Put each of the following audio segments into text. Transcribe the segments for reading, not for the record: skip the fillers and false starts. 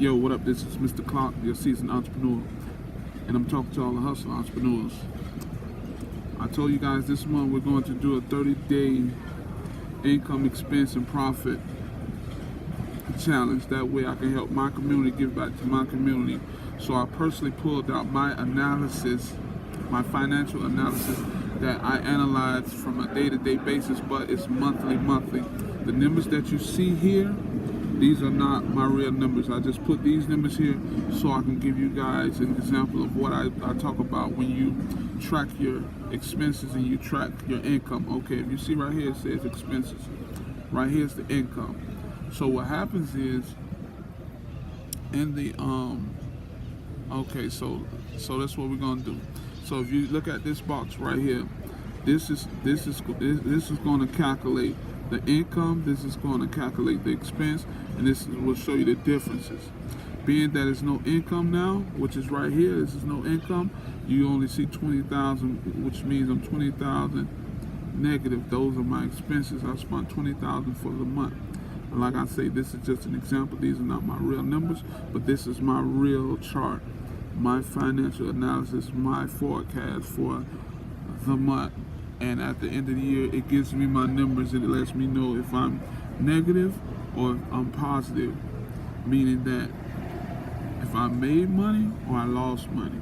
Yo, what up? This is Mr. Clark, your seasoned entrepreneur, and I'm talking to all the hustle entrepreneurs. I told you guys this month we're going to do a 30-day income, expense, and profit challenge. That way I can help my community, give back to my community. So I personally pulled out my analysis, my financial analysis that I analyze from a day-to-day basis, but it's monthly. The numbers that you see here, these are not my real numbers. I just put these numbers here so I can give you guys an example of what I talk about when you track your expenses and you track your income. Okay, if you see right here it says expenses. Right here's the income. So what happens is in the okay, so that's what we're gonna do. So if you look at this box right here, this is going to calculate the income, this is going to calculate the expense, and this will show you the differences. Being that it's no income now, which is right here, this is no income, you only see 20,000, which means I'm 20,000 negative. Those are my expenses. I spent 20,000 for the month. And like I say, this is just an example. These are not my real numbers, but this is my real chart, my financial analysis, my forecast for the month. And at the end of the year, it gives me my numbers and it lets me know if I'm negative or if I'm positive, meaning that if I made money or I lost money.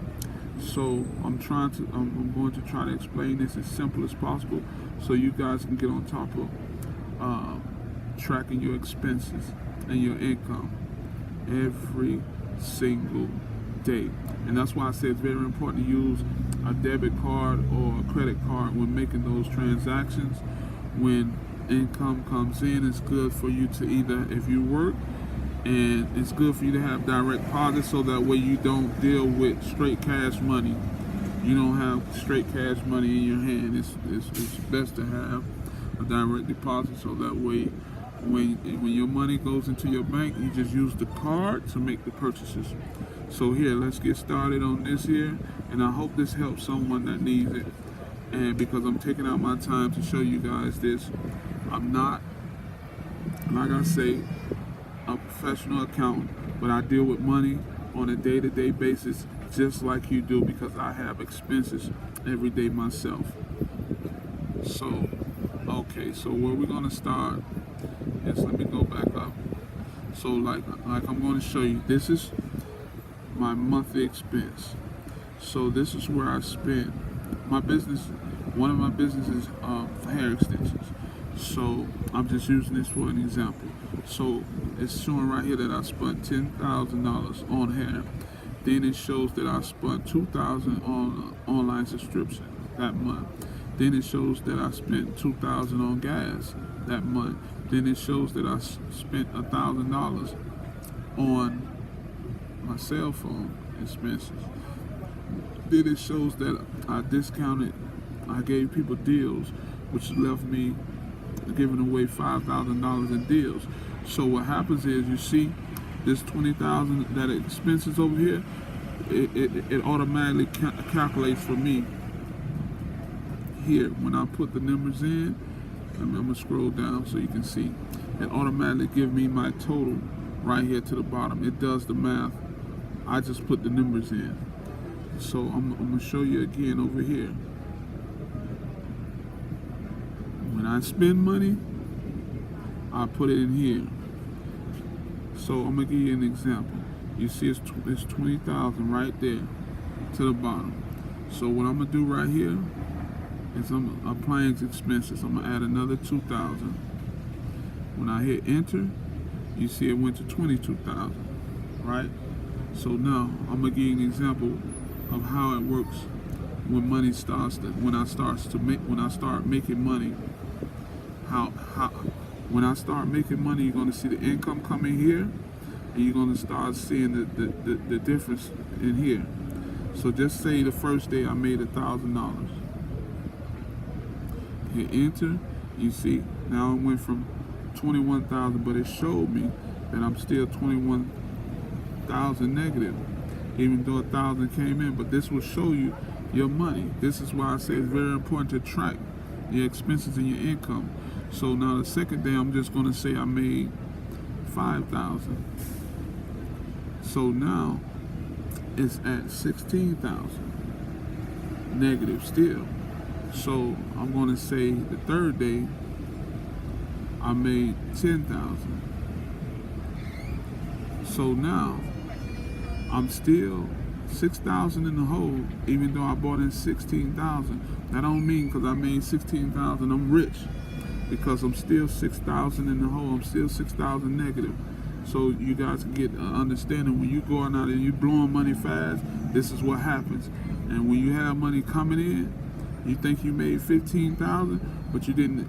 So I'm going to try to explain this as simple as possible so you guys can get on top of tracking your expenses and your income every single day. And that's why I say it's very important to use a debit card or a credit card when making those transactions. When income comes in, it's good for you to either, if you work, and it's good for you to have direct deposit so that way you don't deal with straight cash money. You don't have straight cash money in your hand. It's best to have a direct deposit so that way when your money goes into your bank, you just use the card to make the purchases. So here, let's get started on this here, and I hope this helps someone that needs it. And because I'm taking out my time to show you guys this, I'm not, like I say, a professional accountant, but I deal with money on a day-to-day basis just like you do, because I have expenses every day myself. So, okay, so where we're gonna start is, let me go back up. So like I'm going to show you, this is my monthly expense. So this is where I spend my business. One of my businesses hair extensions. So I'm just using this for an example. So it's showing right here that I spent $10,000 on hair. Then it shows that I spent $2,000 on online subscription that month. Then it shows that I spent $2,000 on gas that month. Then it shows that I spent $1,000 on my cell phone expenses. Then it shows that I discounted, I gave people deals, which left me giving away $5,000 in deals. So what happens is, you see this $20,000 that expenses over here, it automatically calculates for me here. When I put the numbers in, I'm gonna scroll down so you can see, it automatically gives me my total right here to the bottom. It does the math. I just put the numbers in. So I'm gonna show you again over here. When I spend money, I put it in here. So I'm gonna give you an example. You see it's 20,000 right there to the bottom. So what I'm gonna do right here is I'm applying expenses. I'm gonna add another 2,000. When I hit enter, you see it went to 22,000, right? So now I'm gonna give you an example of how it works when money starts. When I start making money. When I start making money, you're gonna see the income coming here, and you're gonna start seeing the difference in here. So just say the first day I made $1,000. Hit enter, you see now it went from 21,000, but it showed me that I'm still 21,000 negative, even though 1,000 came in. But this will show you your money. This is why I say it's very important to track your expenses and your income. So now the second day, I'm just going to say I made 5,000. So now it's at 16,000 negative still. So I'm going to say the third day I made 10,000. So now I'm still 6,000 in the hole, even though I bought in 16,000. That don't mean because I made 16,000 I'm rich, because I'm still 6,000 in the hole. I'm still 6,000 negative. So you guys can get an understanding. When you going out and you blowing money fast, this is what happens. And when you have money coming in, you think you made 15,000, but you didn't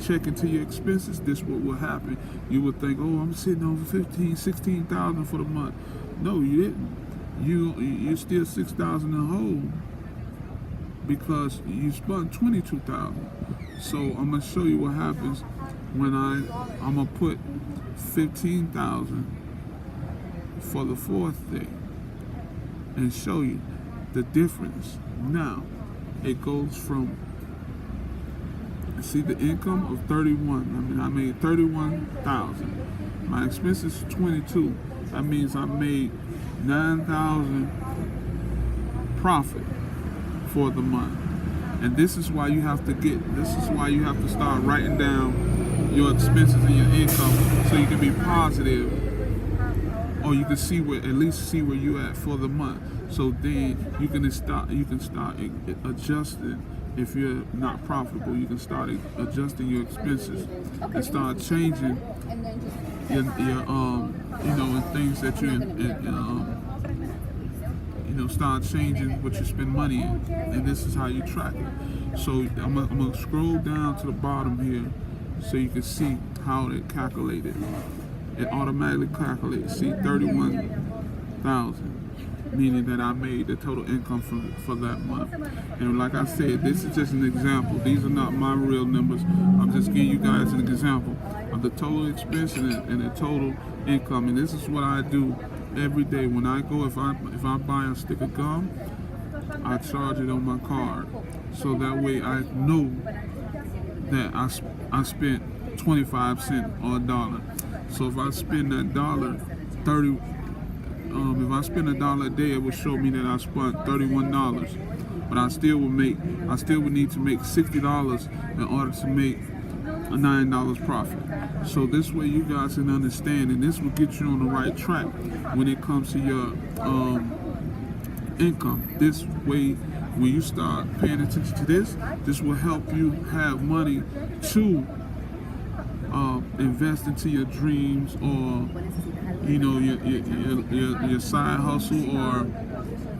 check into your expenses. This what will happen. You would think, oh, I'm sitting on 15, 16,000 for the month. No, you didn't. You're still 6,000 in the hole because you spent 22,000. So I'm gonna show you what happens when I'm gonna put 15,000 for the fourth day and show you the difference. Now it goes from, see the income of 31. I made 31,000. My expenses 22. That means I made 9,000 profit for the month. And this is why you have to start writing down your expenses and your income so you can be positive, or you can see at least see where you're at for the month. So then you can start adjusting. If you're not profitable, you can start adjusting your expenses and start changing your and things that start changing what you spend money in. And this is how you track it. So I'm gonna scroll down to the bottom here so you can see how it calculated. It automatically calculates. See, 31,000. Meaning that I made the total income for that month. And like I said, this is just an example. These are not my real numbers. I'm just giving you guys an example of the total expense and the total income. And this is what I do every day. When I go, if I buy a stick of gum, I charge it on my card. So that way I know that I spent 25 cents or $1. So if I spend that $1.30, if I spend $1 a day, it would show me that I spent $31. But I still would need to make $60 in order to make a $9 profit. So this way you guys can understand, and this will get you on the right track when it comes to your income. This way, when you start paying attention to this will help you have money to invest into your dreams, or your side hustle, or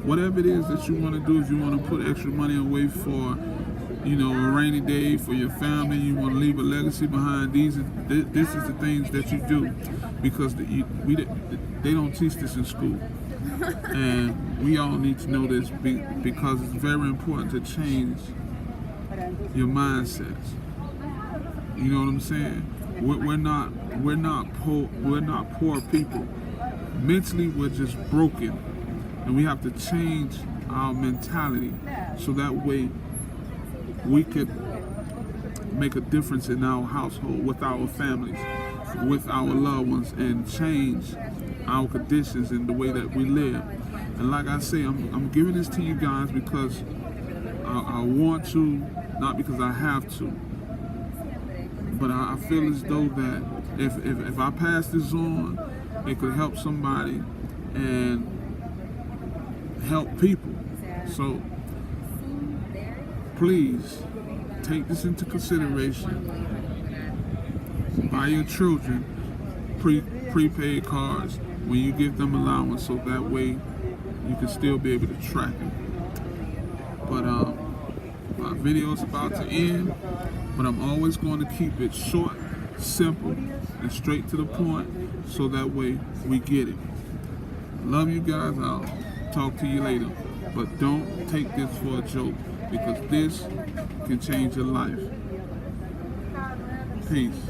whatever it is that you want to do. If you want to put extra money away for a rainy day for your family, you want to leave a legacy behind, this is the things that you do, because they don't teach this in school. And we all need to know this because it's very important to change your mindsets. You know what I'm saying? We're not poor people. Mentally, we're just broken, and we have to change our mentality so that way we could make a difference in our household, with our families, with our loved ones, and change our conditions and the way that we live. And like I say, I'm giving this to you guys because I want to, not because I have to. But I feel as though that if I pass this on, it could help somebody and help people. So please take this into consideration. Buy your children prepaid cards when you give them allowance, so that way you can still be able to track it. But my video is about to end, but I'm always going to keep it short, simple, and straight to the point, so that way we get it. Love you guys. I'll talk to you later. But don't take this for a joke, because this can change your life. Peace.